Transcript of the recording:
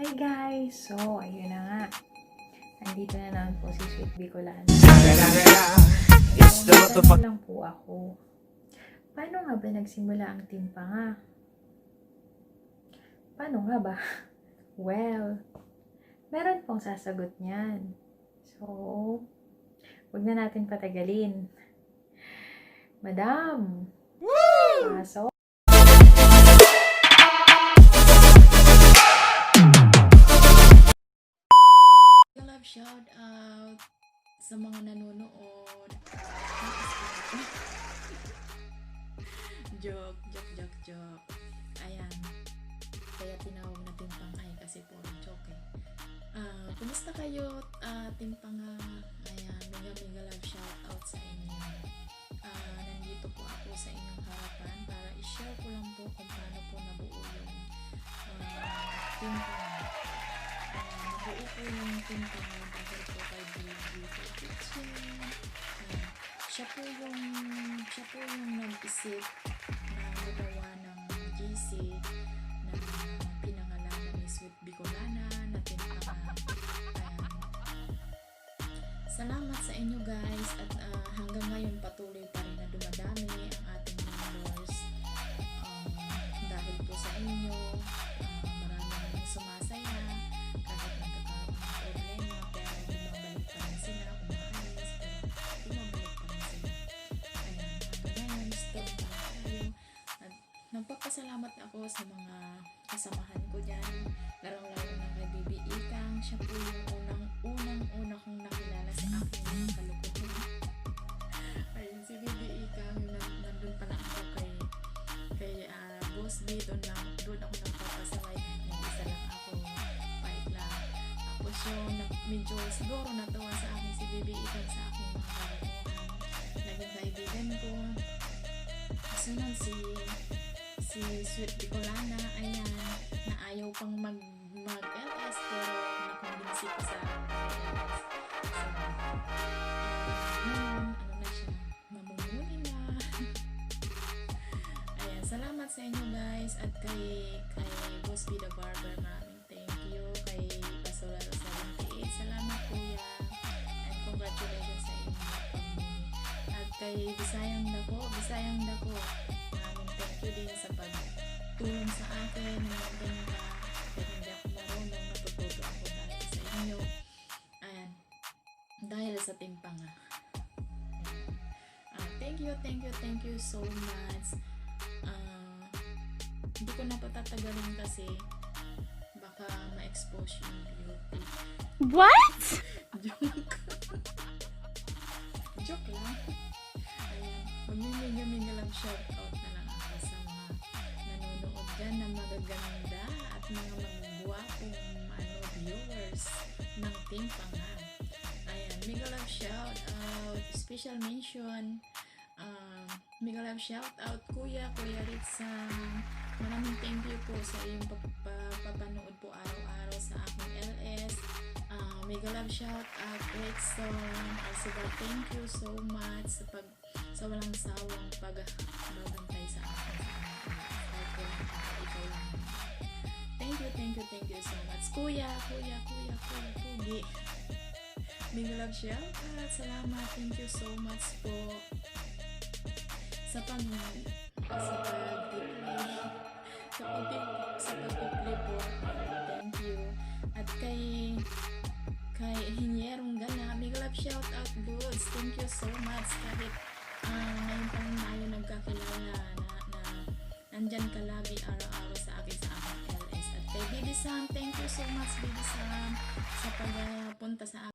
Hi guys! So, ayun na nga. Nandito na naman po si Sweet Bicolana. Tanong lang po ako. Paano nga ba nagsimula ang timpanga? Paano nga ba? Well, meron pong sasagot niyan. So, huwag na natin patagalin. Madam! Pasok! Love shout out sa mga nanonood. Joke. Ayan. Kaya tinawag na timpangay kasi puro joke eh. Kumusta kayo, timpanga? Ayan, mega love shout out sa inyo. Nandito po ako sa inyong harapan para i-share ko lang po kung paano po nabuo yung timpanga. Nabuo po yung timpanga dahil po kay Beauty Kitchen. Siya po yung nag-isip na magawa ng GC na pinangalanan ni Sweet Bicolana na timpanga. Salamat sa inyo guys at hanggang ngayon patuloy pa rin na dumadami ang ating members. Dahil po sa inyo, maraming sumasaya kahit nagkakaroon ng problema pero bumabalik pa rin sila, umaalis pero bumabalik pa rin sila. Ayan, hanggang ngayon strong pa tayo at nagpapasalamat ako sa mga kasamahan ko dyan, larong-laro na kay Bibi Ikang. Siya po yung unang kong nakilala sa aking kalukuhan. Ayun, si Bibi Ikang, nandun pa lang ako kay Boss B, doon ako nagpapasaway, nag-isa lang ako, fight lang. Tapos yung medyo siguro natuwa sa akin si Bibi Ikang sa aking mga kalukuhan. Naging kaibigan ko. Sunod si Sweet Bicolana, ayan, na ayaw pang mag-LS pero nakumbinsi ko sa LS. So, ngayon, na siya, mamumuli na. Ayan, salamat sa inyo guys at kay Boss B the Barber, maraming thank you. Kay Pasolaro 78, salamat kuya and congratulations sa inyo pamuli. At kay Bisayang Dako, maraming thank you din sa pagtulong sa akin ng ganda. Kahit hindi ako marunong, natututo ako dahil sa inyo. Ayan, dahil sa timpanga. Thank you so much. Hindi ko na patatagalin kasi baka ma-expose yung beauty. What? Joke lang. Ayan, magmimega lang shout out na lang ako sa mga nanonood dyan na magaganda at mga magwapong viewers ng timpanga. Ayan, mega love shout out, special mention, mega love shout out Kuya Ritza. Maraming thank you po sa iyong papanood po araw-araw sa aking LS. Mega love shout out Rexon Alcibar, thank you so much sa walang sawang pagbabantay sa akin sa ikaw lang. Thank you so much Kuya Pugi. Mega love shout out, salamat, thank you so much po sa pag-replay po. Thank you. At kay Hinyerong Gana, mega love shout out Goods. Thank you so much. Kahit ngayon pa rin tayo nagkakilala na nandyan ka lagi araw-araw sa akin sa aking LS. At kay Bibi Sam, thank you so much Bibi Sam sa pagpunta sa